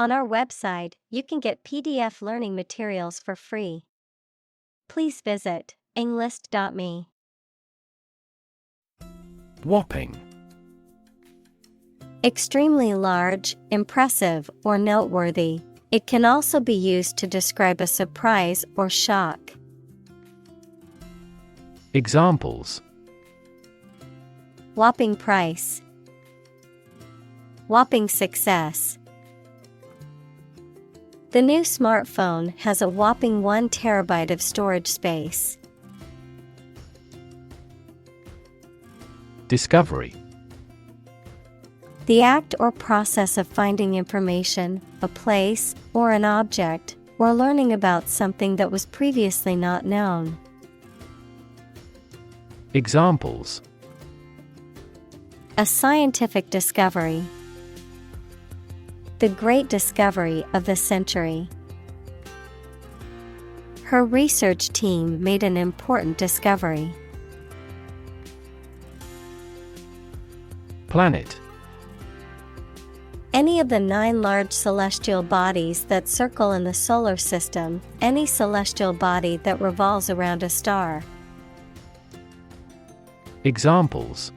On our website, you can get PDF learning materials for free. Please visit englist.me. Whopping. Extremely large, impressive, or noteworthy. It can also be used to describe a surprise or shock. Examples: Whopping price. Whopping success. The new smartphone has a whopping 1 terabyte of storage space. Discovery. The act or process of finding information, a place, or an object, or learning about something that was previously not known. Examples: A scientific discovery. The great discovery of the century. Her research team made an important discovery. Planet. Any of the 9 large celestial bodies that circle in the solar system, any celestial body that revolves around a star. Examples: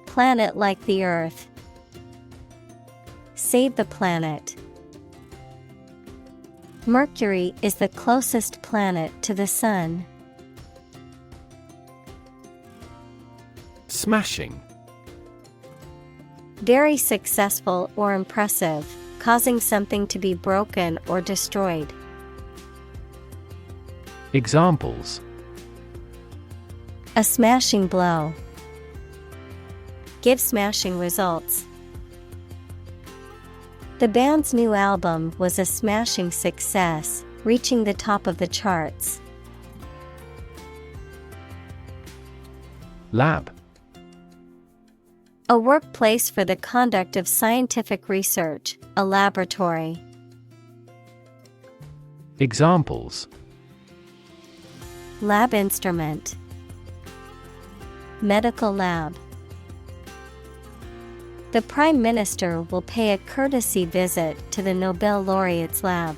Planet like the Earth. Save the planet. Mercury is the closest planet to the Sun. Smashing. Very successful or impressive, causing something to be broken or destroyed. Examples: A smashing blow. Give smashing results. The band's new album was a smashing success, reaching the top of the charts. Lab. A workplace for the conduct of scientific research, a laboratory. Examples: Lab instrument. Medical lab. The Prime Minister will pay a courtesy visit to the Nobel laureate's lab.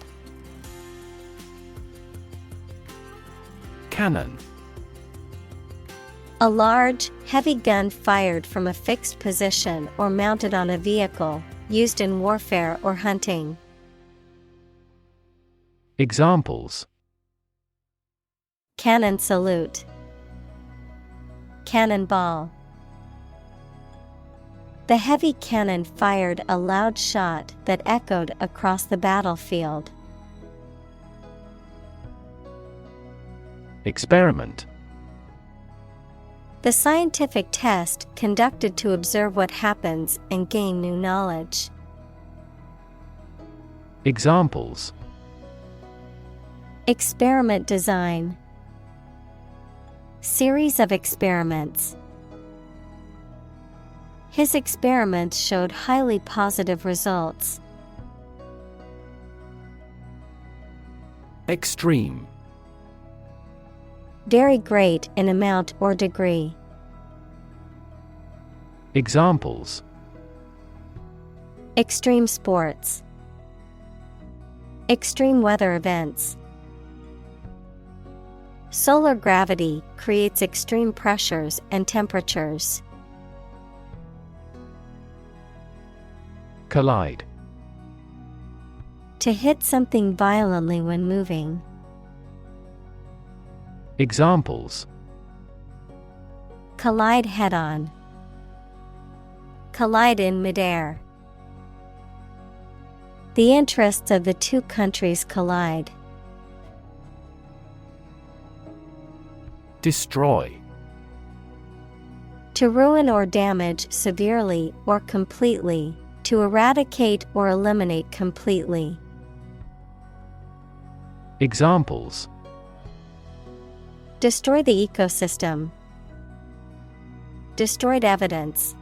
Cannon. A large, heavy gun fired from a fixed position or mounted on a vehicle, used in warfare or hunting. Examples: Cannon salute. Cannonball. The heavy cannon fired a loud shot that echoed across the battlefield. Experiment. The scientific test conducted to observe what happens and gain new knowledge. Examples: Experiment design. Series of experiments. His experiments showed highly positive results. Extreme. Very great in amount or degree. Examples: Extreme sports. Extreme weather events. Solar gravity creates extreme pressures and temperatures. Collide. To hit something violently when moving. Examples: Collide head-on. Collide in midair. The interests of the two countries collide. Destroy. To ruin or damage severely or completely. To eradicate or eliminate completely. Examples: Destroy the ecosystem. Destroyed evidence.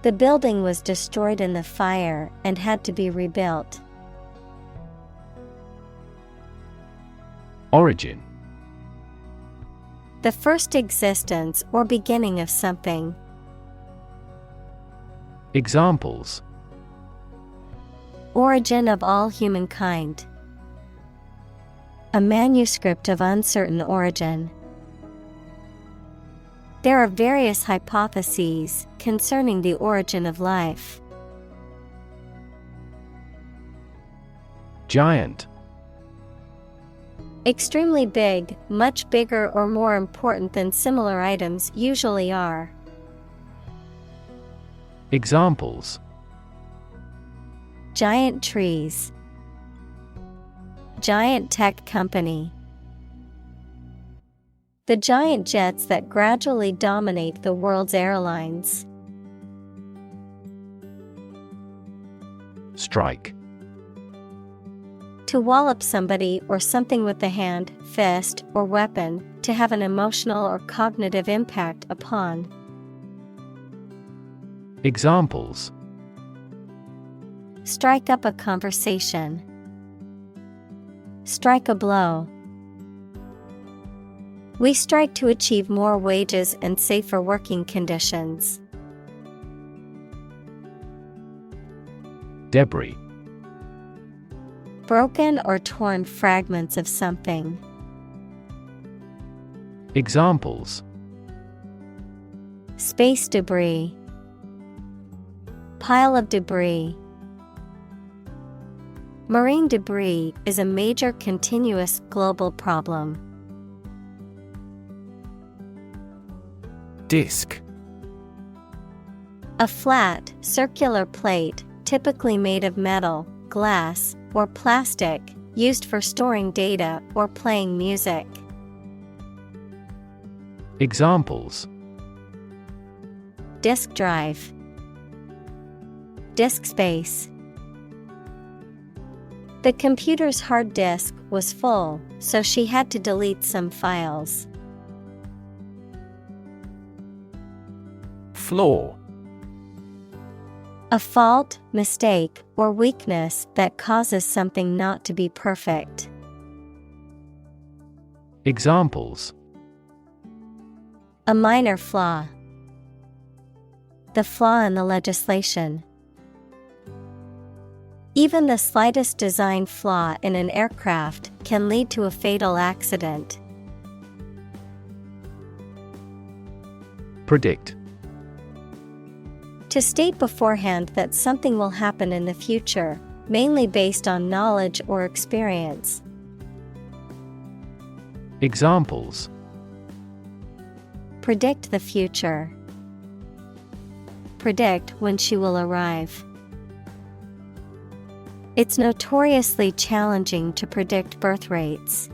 The building was destroyed in the fire and had to be rebuilt. Origin. The first existence or beginning of something. Examples: origin of all humankind. A manuscript of uncertain origin. There are various hypotheses concerning the origin of life. Giant. Extremely big, much bigger or more important than similar items usually are. Examples: Giant trees. Giant tech company. The giant jets that gradually dominate the world's airlines. Strike. To wallop somebody or something with the hand, fist, or weapon, to have an emotional or cognitive impact upon. Examples: Strike up a conversation. Strike a blow. We strike to achieve more wages and safer working conditions. Debris. Broken or torn fragments of something. Examples: Space debris. Pile of debris. Marine debris is a major continuous global problem. Disk. A flat, circular plate, typically made of metal, glass, or plastic, used for storing data or playing music. Examples: Disk drive. Disk space. The computer's hard disk was full, so she had to delete some files. Flaw. A fault, mistake, or weakness that causes something not to be perfect. Examples: A minor flaw. The flaw in the legislation. Even the slightest design flaw in an aircraft can lead to a fatal accident. Predict. To state beforehand that something will happen in the future, mainly based on knowledge or experience. Examples: Predict the future. Predict when she will arrive. It's notoriously challenging to predict birth rates.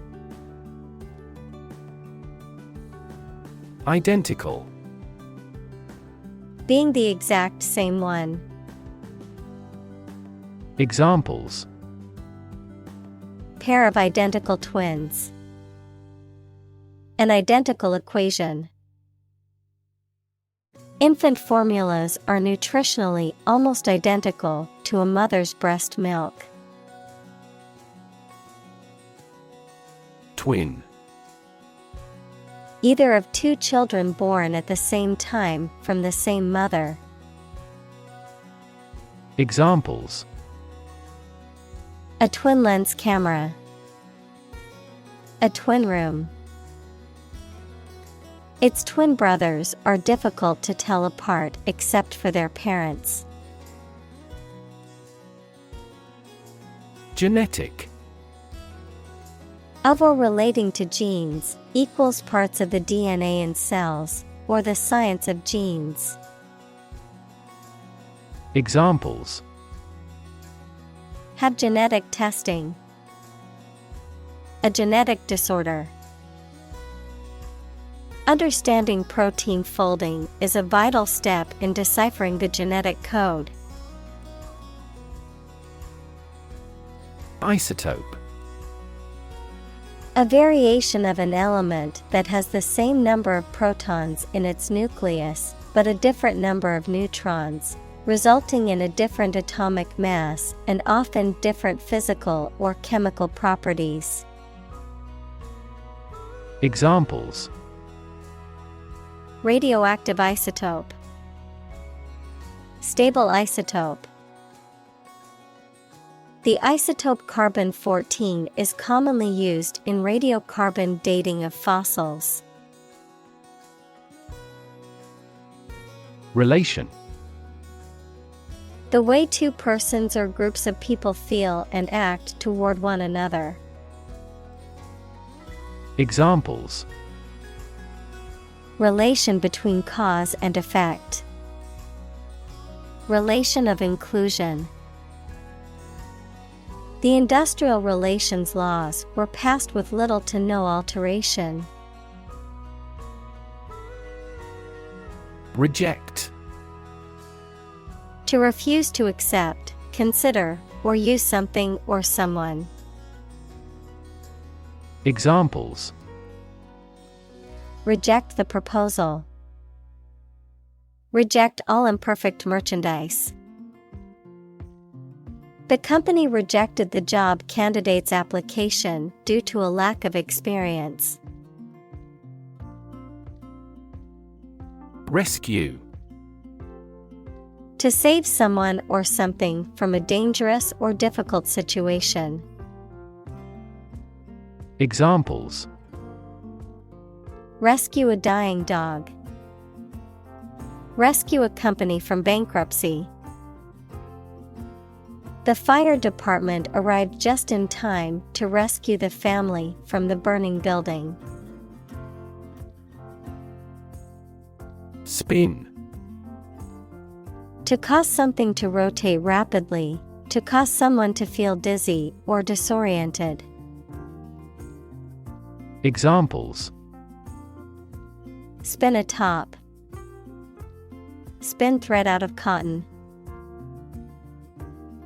Identical. Being the exact same one. Examples: Pair of identical twins. An identical equation. Infant formulas are nutritionally almost identical to a mother's breast milk. Twin. Either of two children born at the same time from the same mother. Examples: A twin lens camera. A twin room. Its twin brothers are difficult to tell apart except for their parents. Genetic. Of or relating to genes, equals parts of the DNA in cells, or the science of genes. Examples: Have genetic testing. A genetic disorder. Understanding protein folding is a vital step in deciphering the genetic code. Isotope. A variation of an element that has the same number of protons in its nucleus, but a different number of neutrons, resulting in a different atomic mass and often different physical or chemical properties. Examples: Radioactive isotope. Stable isotope. The isotope carbon-14 is commonly used in radiocarbon dating of fossils. Relation. The way two persons or groups of people feel and act toward one another. Examples. Relation between cause and effect. Relation of inclusion. The industrial relations laws were passed with little to no alteration. Reject. To refuse to accept, consider, or use something or someone. Examples. Reject the proposal. Reject all imperfect merchandise. The company rejected the job candidate's application due to a lack of experience. Rescue. To save someone or something from a dangerous or difficult situation. Examples. Rescue a dying dog. Rescue a company from bankruptcy. The fire department arrived just in time to rescue the family from the burning building. Spin. To cause something to rotate rapidly, to cause someone to feel dizzy or disoriented. Examples. Spin a top. Spin thread out of cotton.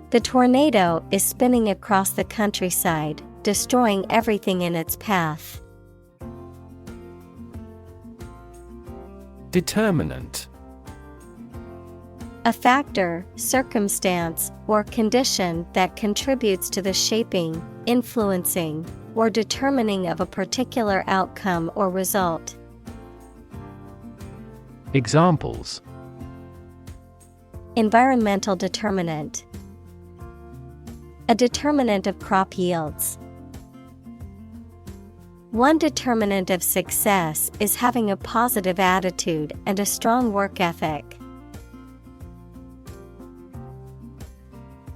The tornado is spinning across the countryside, destroying everything in its path. Determinant. A factor, circumstance, or condition that contributes to the shaping, influencing, or determining of a particular outcome or result. Examples. Environmental determinant. A determinant of crop yields. One determinant of success is having a positive attitude and a strong work ethic.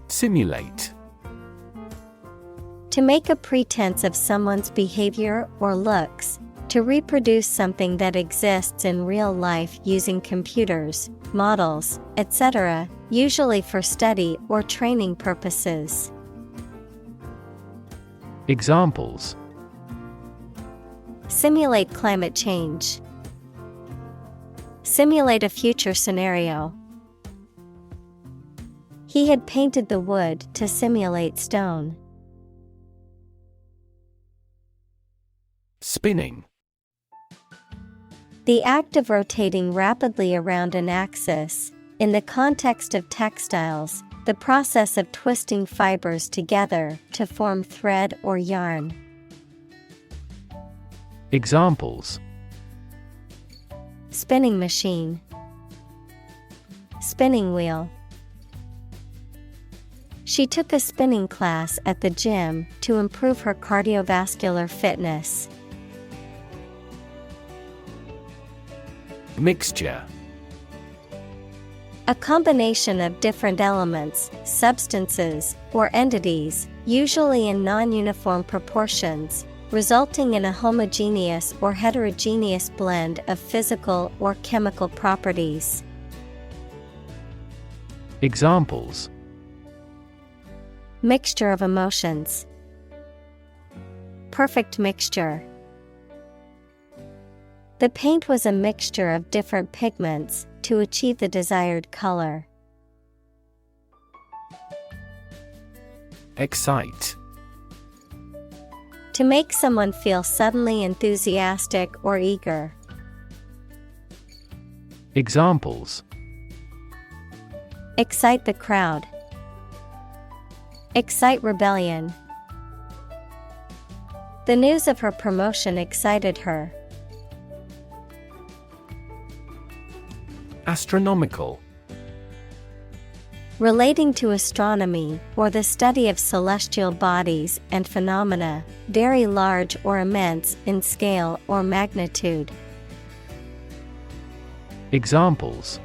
Simulate. To make a pretense of someone's behavior or looks, to reproduce something that exists in real life using computers, models, etc., usually for study or training purposes. Examples. Simulate climate change. Simulate a future scenario. He had painted the wood to simulate stone. Spinning. The act of rotating rapidly around an axis. In the context of textiles, the process of twisting fibers together to form thread or yarn. Examples. Spinning machine. Spinning wheel. She took a spinning class at the gym to improve her cardiovascular fitness. Mixture. A combination of different elements, substances, or entities, usually in non-uniform proportions, resulting in a homogeneous or heterogeneous blend of physical or chemical properties. Examples. Mixture of emotions. Perfect mixture. The paint was a mixture of different pigments to achieve the desired color. Excite. To make someone feel suddenly enthusiastic or eager. Examples. Excite the crowd. Excite rebellion. The news of her promotion excited her. Astronomical. Relating to astronomy or the study of celestial bodies and phenomena, very large or immense in scale or magnitude. Examples: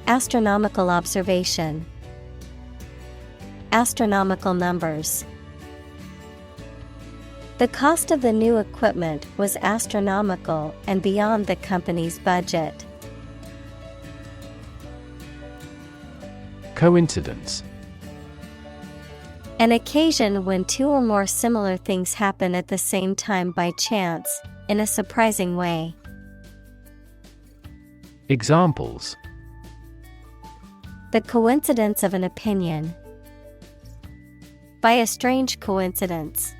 astronomical observation, astronomical numbers. The cost of the new equipment was astronomical and beyond the company's budget. Coincidence. An occasion when two or more similar things happen at the same time by chance, in a surprising way. Examples: the coincidence of an opinion. By a strange coincidence.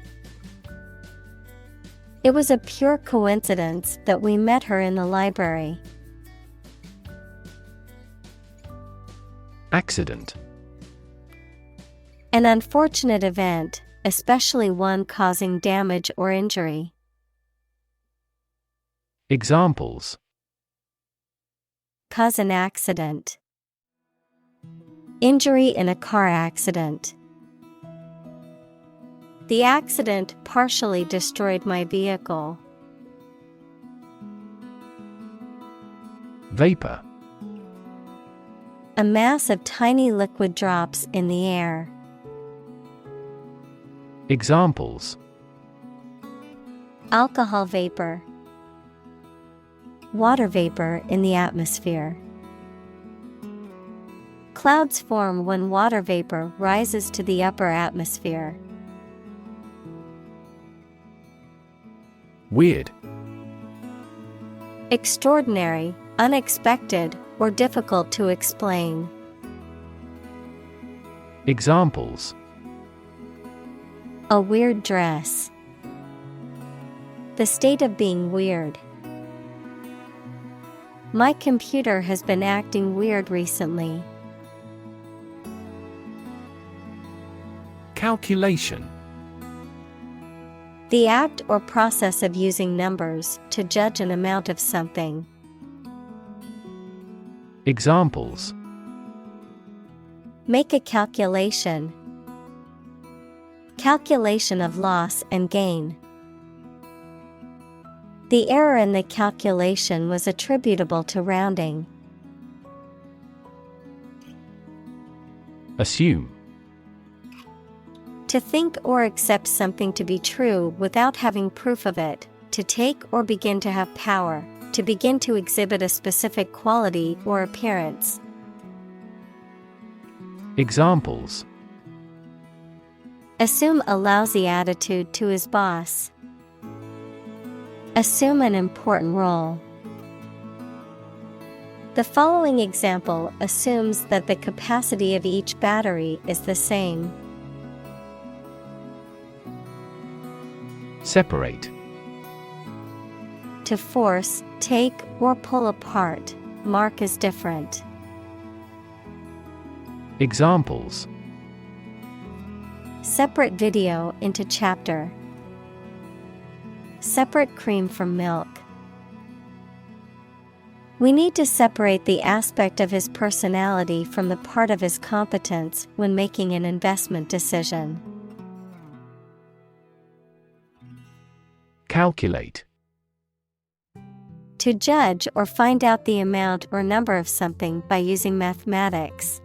It was a pure coincidence that we met her in the library. Accident. An unfortunate event, especially one causing damage or injury. Examples: cause an accident. Injury in a car accident. The accident partially destroyed my vehicle. Vapor. A mass of tiny liquid drops in the air. Examples: alcohol vapor. Water vapor in the atmosphere. Clouds form when water vapor rises to the upper atmosphere. Weird. Extraordinary, unexpected, or difficult to explain. Examples: a weird dress. The state of being weird. My computer has been acting weird recently. Calculation. The act or process of using numbers to judge an amount of something. Examples: make a calculation. Calculation of loss and gain. The error in the calculation was attributable to rounding. Assume. To think or accept something to be true without having proof of it, to take or begin to have power, to begin to exhibit a specific quality or appearance. Examples: assume a lousy attitude to his boss. Assume an important role. The following example assumes that the capacity of each battery is the same. Separate. To force, take, or pull apart, mark as different. Examples: separate video into chapter. Separate cream from milk. We need to separate the aspect of his personality from the part of his competence when making an investment decision. Calculate. To judge or find out the amount or number of something by using mathematics.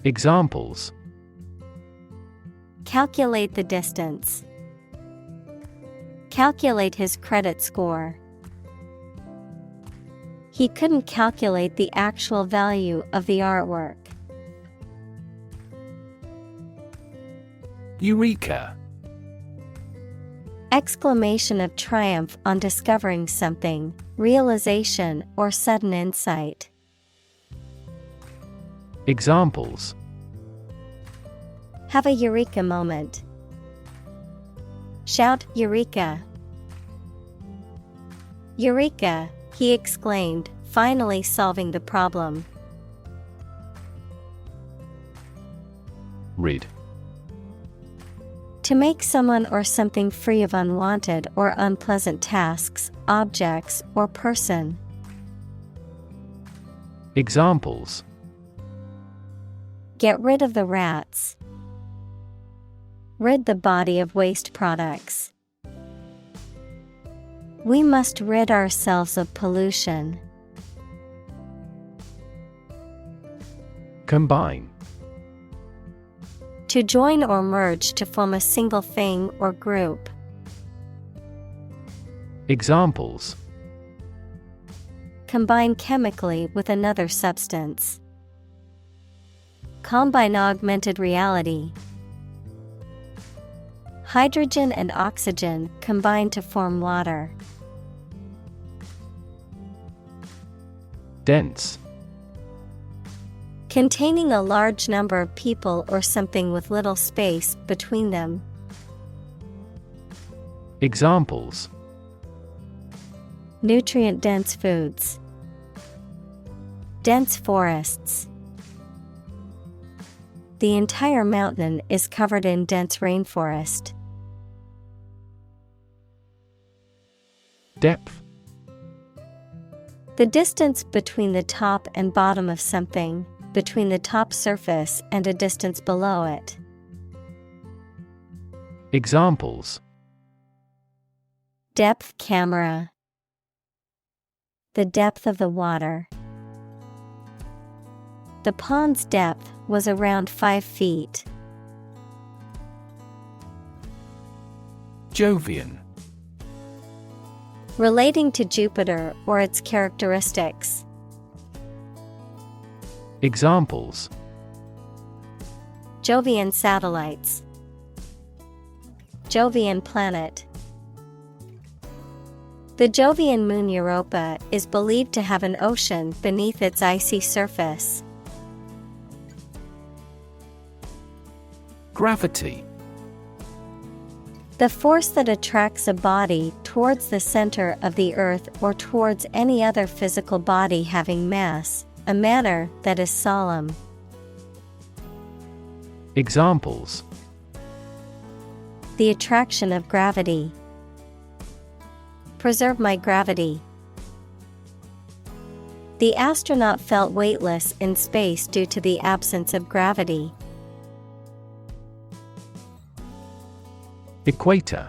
Examples: calculate the distance. Calculate his credit score. He couldn't calculate the actual value of the artwork. Eureka. Exclamation of triumph on discovering something, realization or sudden insight. Examples: have a eureka moment. Shout Eureka! Eureka! He exclaimed, finally solving the problem. Rid. To make someone or something free of unwanted or unpleasant tasks, objects, or person. Examples: Get rid of the rats. Rid the body of waste products. We must rid ourselves of pollution. Combine. To join or merge to form a single thing or group. Examples: Combine chemically with another substance. Combine augmented reality. Hydrogen and oxygen combine to form water. Dense. Containing a large number of people or something with little space between them. Examples: Nutrient-dense foods. Dense forests. The entire mountain is covered in dense rainforest. Depth. The distance between the top and bottom of something, between the top surface and a distance below it. Examples: Depth camera. The depth of the water. The pond's depth was around 5 feet. Jovian. Relating to Jupiter or its characteristics. Examples: Jovian satellites. Jovian planet. The Jovian moon Europa is believed to have an ocean beneath its icy surface. Gravity. The force that attracts a body towards the center of the earth or towards any other physical body having mass, a manner that is solemn. Examples: The attraction of gravity. Preserve my gravity. The astronaut felt weightless in space due to the absence of gravity. Equator.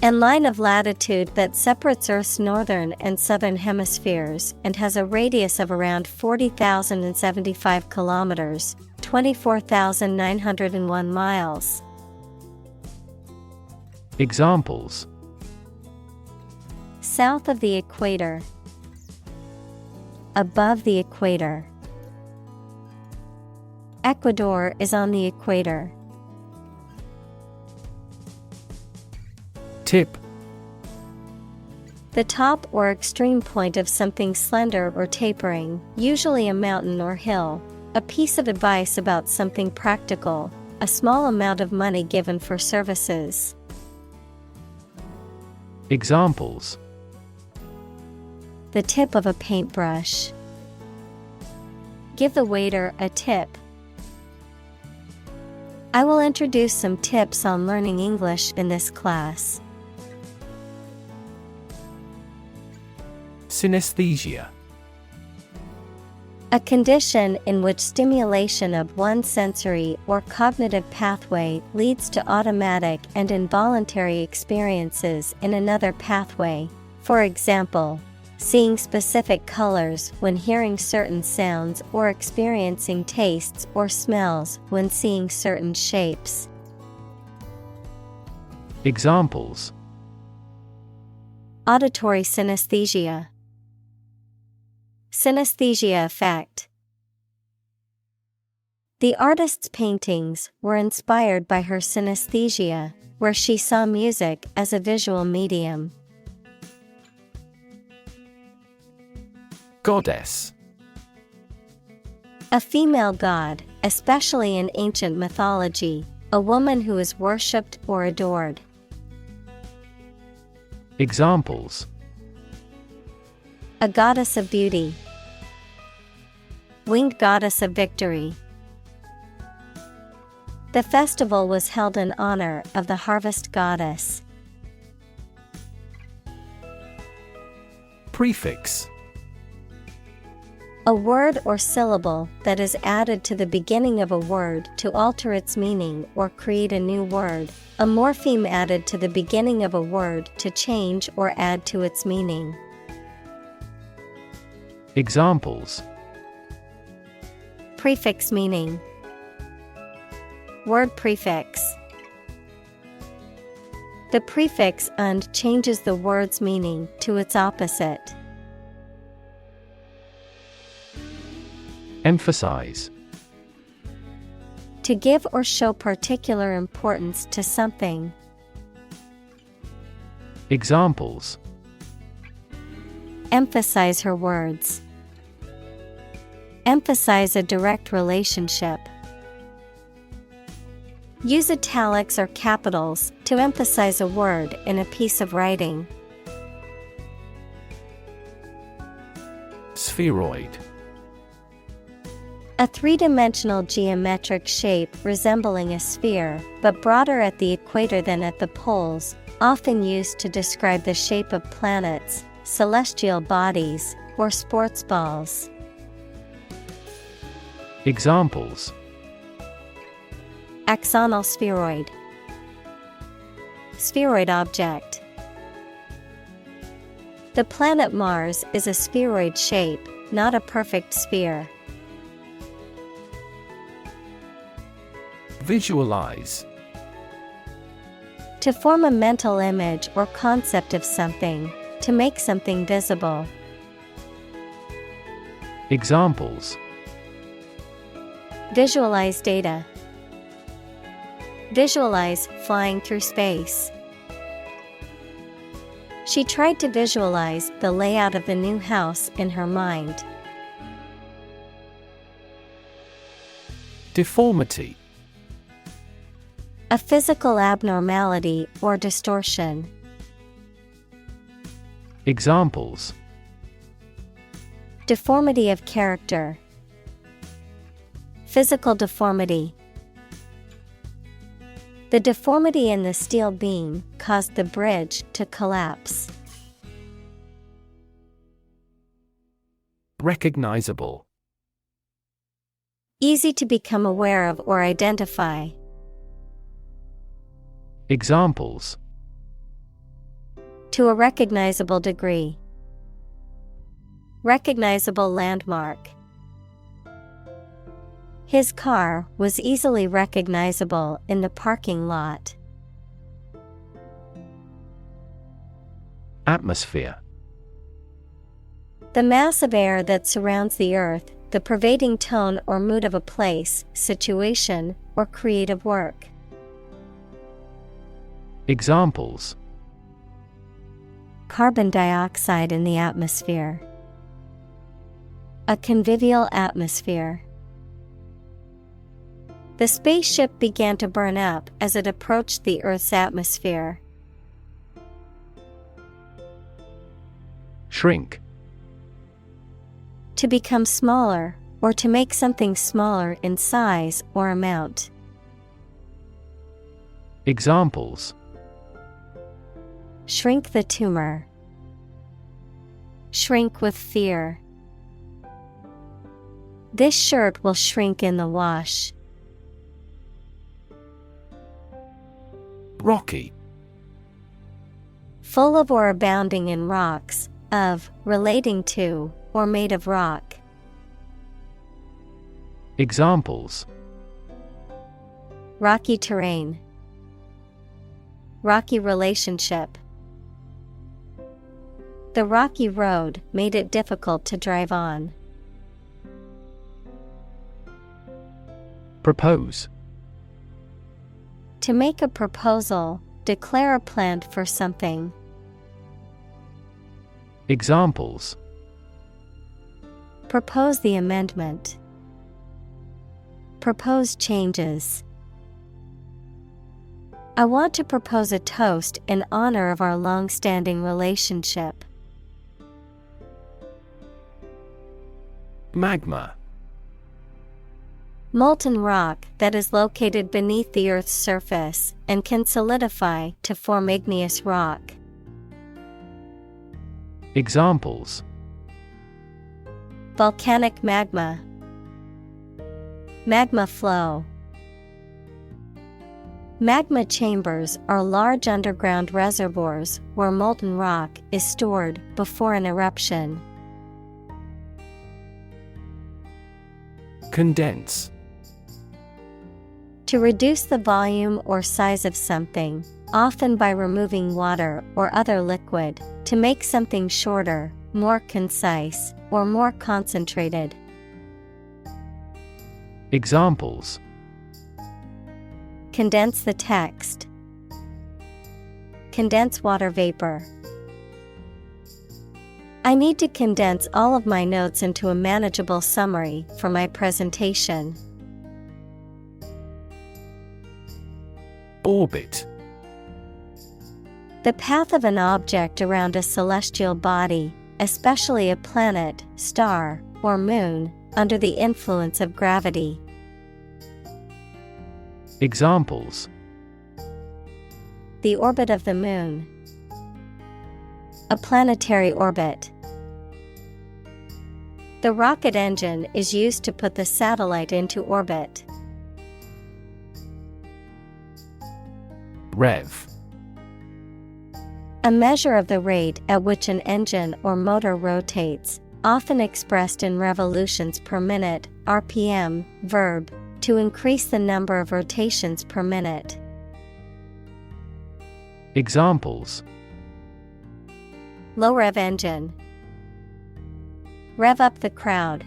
A line of latitude that separates Earth's northern and southern hemispheres and has a radius of around 40,075 kilometers, 24,901 miles. Examples: South of the equator. Above the equator. Ecuador is on the equator. Tip. The top or extreme point of something slender or tapering, usually a mountain or hill. A piece of advice about something practical, a small amount of money given for services. Examples: The tip of a paintbrush. Give the waiter a tip. I will introduce some tips on learning English in this class. Synesthesia. A condition in which stimulation of one sensory or cognitive pathway leads to automatic and involuntary experiences in another pathway. For example, seeing specific colors when hearing certain sounds or experiencing tastes or smells when seeing certain shapes. Examples: Auditory synesthesia. Synesthesia effect. The artist's paintings were inspired by her synesthesia, where she saw music as a visual medium. Goddess. A female god, especially in ancient mythology, a woman who is worshipped or adored. Examples: A goddess of beauty. Winged goddess of victory. The festival was held in honor of the harvest goddess. Prefix. A word or syllable that is added to the beginning of a word to alter its meaning or create a new word. A morpheme added to the beginning of a word to change or add to its meaning. Examples: Prefix meaning. Word prefix. The prefix "und" changes the word's meaning to its opposite. Emphasize. To give or show particular importance to something. Examples: Emphasize her words. Emphasize a direct relationship. Use italics or capitals to emphasize a word in a piece of writing. Spheroid. A three-dimensional geometric shape resembling a sphere, but broader at the equator than at the poles, often used to describe the shape of planets, celestial bodies, or sports balls. Examples: Axonal spheroid. Spheroid object. The planet Mars is a spheroid shape, not a perfect sphere. Visualize. To form a mental image or concept of something, to make something visible. Examples: Visualize data. Visualize flying through space. She tried to visualize the layout of the new house in her mind. Deformity. A physical abnormality or distortion. Examples: Deformity of character. Physical deformity. The deformity in the steel beam caused the bridge to collapse. Recognizable. Easy to become aware of or identify. Examples: To a recognizable degree. Recognizable landmark. His car was easily recognizable in the parking lot. Atmosphere. The mass of air that surrounds the earth, the pervading tone or mood of a place, situation, or creative work. Examples: Carbon dioxide in the atmosphere. A convivial atmosphere. The spaceship began to burn up as it approached the Earth's atmosphere. Shrink. To become smaller, or to make something smaller in size or amount. Examples: Shrink the tumor. Shrink with fear. This shirt will shrink in the wash. Rocky. Full of or abounding in rocks, of, relating to, or made of rock. Examples: Rocky terrain. Rocky relationship. The rocky road made it difficult to drive on. Propose. To make a proposal, declare a plan for something. Examples: Propose the amendment. Propose changes. I want to propose a toast in honor of our long-standing relationship. Magma. Molten rock that is located beneath the Earth's surface and can solidify to form igneous rock. Examples: Volcanic magma. Magma flow. Magma chambers are large underground reservoirs where molten rock is stored before an eruption. Condense. To reduce the volume or size of something, often by removing water or other liquid, to make something shorter, more concise, or more concentrated. Examples: Condense the text. Condense water vapor. I need to condense all of my notes into a manageable summary for my presentation. Orbit. The path of an object around a celestial body, especially a planet, star, or moon, under the influence of gravity. Examples: The orbit of the moon. A planetary orbit. The rocket engine is used to put the satellite into orbit. Rev. A measure of the rate at which an engine or motor rotates, often expressed in revolutions per minute, RPM, verb, to increase the number of rotations per minute. Examples: Low rev engine. Rev up the crowd.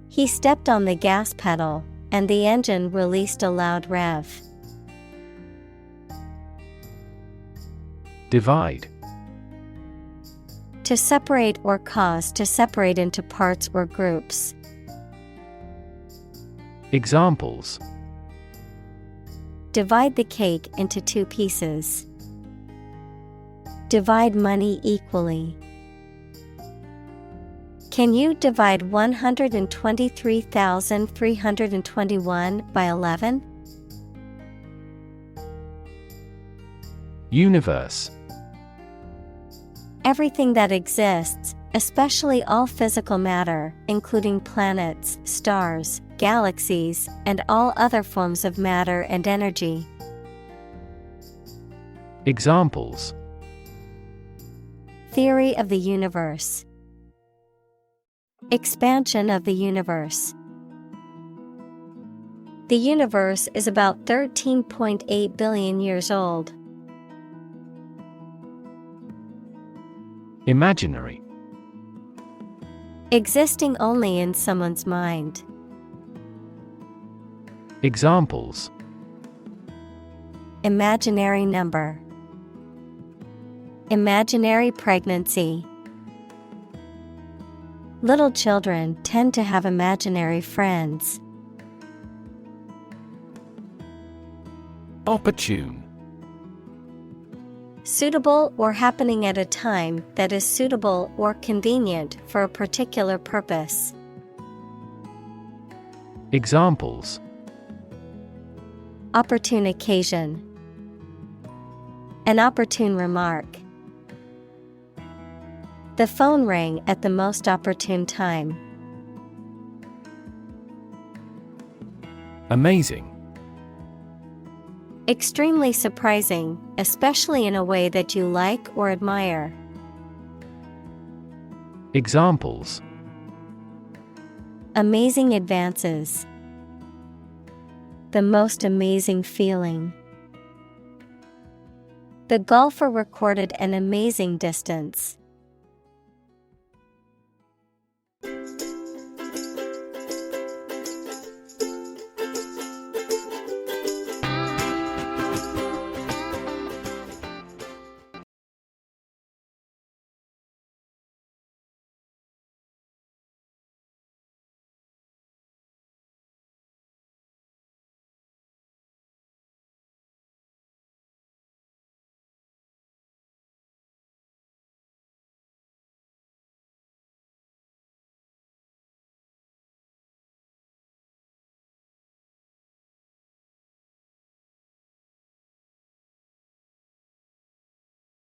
He stepped on the gas pedal, and the engine released a loud rev. Divide. To separate or cause to separate into parts or groups. Examples: Divide the cake into 2 pieces. Divide money equally. Can you divide 123,321 by 11? Universe. Everything that exists, especially all physical matter, including planets, stars, galaxies, and all other forms of matter and energy. Examples: Theory of the universe. Expansion of the universe. The universe is about 13.8 billion years old. Imaginary. Existing only in someone's mind. Examples: Imaginary number. Imaginary pregnancy. Little children tend to have imaginary friends. Opportune. Suitable or happening at a time that is suitable or convenient for a particular purpose. Examples: Opportune occasion. An opportune remark. The phone rang at the most opportune time. Amazing. Extremely surprising, especially in a way that you like or admire. Examples: Amazing advances. The most amazing feeling. The golfer recorded an amazing distance.